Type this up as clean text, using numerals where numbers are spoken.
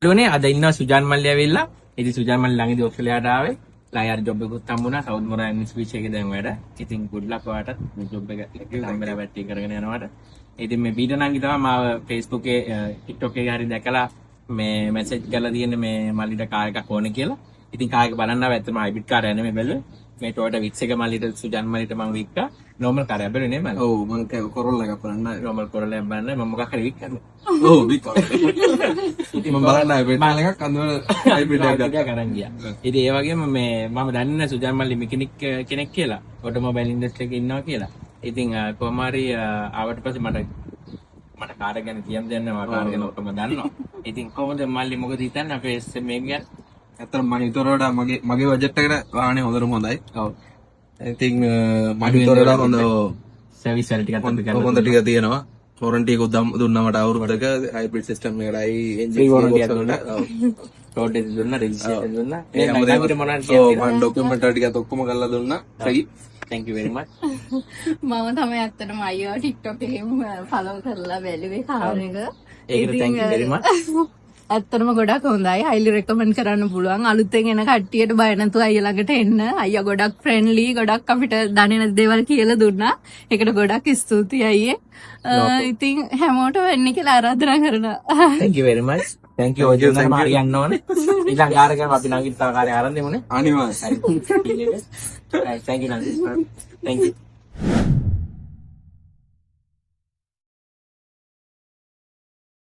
නේ අද ඉන්නවා සුජාන් මල්ලි ඇවිල්ලා. ඉතින් සුජාන් මල්ලි ළඟදී ඔස්ට්‍රේලියාවට ආවේ. ලායර් ජොබ් එකකුත් හම්බුණා සවුත් මොරාන් ස්පීච් එකේ දැන් වැඩ. ඉතින් good luck ඔයාටත් මේ ජොබ් එක ලැම්බරා පැටි කරගෙන යනවාට. ඉතින් මේ බීඩනංගි තමයි මාව Facebook එකේ TikTok එකේ හරි දැකලා මේ මැසේජ් කරලා තියෙන්නේ මේ මල්ලිට කාර් එකක් ඕනේ කියලා. ඉතින් කාර් එක බලන්න ආව ඇත්තටම හයිබ්‍රිඩ් කාර් යන්නේ මේ බැලුවේ. මේ Toyota Vitz එක මල්ලිට සුජාන් මල්ලිට මම වික්කා. normal කාර් එක බැලුවේ නේ මල්ලි. ඔව් මම කොරෝලා එකක් බලන්න. normal Corolla එකක් බලන්න මම මොකක් හරි වික්කන්නේ. ඔව් වික්කා. මම බලන්න පෙට්‍රල් එකක් අඳුර හයිබ්‍රිඩ් එකක් අරන් ගියා. ඉතින් ඒ වගේම මේ මම දන්නේ නැහැ සුජාන් මල්ලි මෙකැනික් කෙනෙක් කියලා. ඔටෝමොබයිල් ඉන්ඩස්ට්‍රි එකේ ඉන්නවා කියලා. ඉතින් කොහොම හරි ආවට පස්සේ මට කාර් එක ගැන කියන්න දෙන්න මම කාර් ගැන ඔක්කොම දන්නවා. ඉතින් කොහොමද මල්ලි මොකද හිතන්නේ අපේ මේ ගැන? ඇත්තටම මම හිතුවට වඩා මගේ බජට් එකට වාහනේ හොඳටම හොඳයි. ඔව්. ඉතින් මම හිතුවට වඩා හොඳ සර්විස් වල ටිකක් අපි හොඳ ටික තියෙනවා. වොරන්ටි එකක් දුන්නා මට අවුරුද්දක හයිබ්‍රිඩ් සිස්ටම් එකටයි free warranty එකක් දුන්නා. රෝඩ් එක දුන්නා, රෙජිස්ට්‍රේෂන් දුන්නා. ඒ හැමදේම මොනවද ඔව් කියන්නේ? මම ડોකියුමන්ට් ටිකත් ඔක්කොම කරලා දුන්නා. Free. thank you very much. මම තමයි ඇත්තටම අයියෝ TikTok එකේම ෆලෝ කරලා බැලුවේ කාර් එක. ඒකට thank you very much. ඇත්තටම ගොඩක් හොඳයි. highly recommend කරන්න පුළුවන්. අලුතෙන් එන කට්ටියට බය නැතුව අයියා ළඟට එන්න. අයියා ගොඩක් friendly, ගොඩක් අපිට දැනෙන දේවල් කියලා දුන්නා. ඒකට ගොඩක් ස්තුතියි අයියේ. ඉතින් හැමෝටම වෙන්න කියලා ආරාධනා කරනවා. thank you very much. thank you ඔය දුන්නා මාරි යන්න ඕනේ. ඊළඟ කාර් එකම අපි ළඟින් තව කාර්යය ආරම්භ දෙමුනේ. අනිවාර්යයෙන්. thank you Nandi. thank you.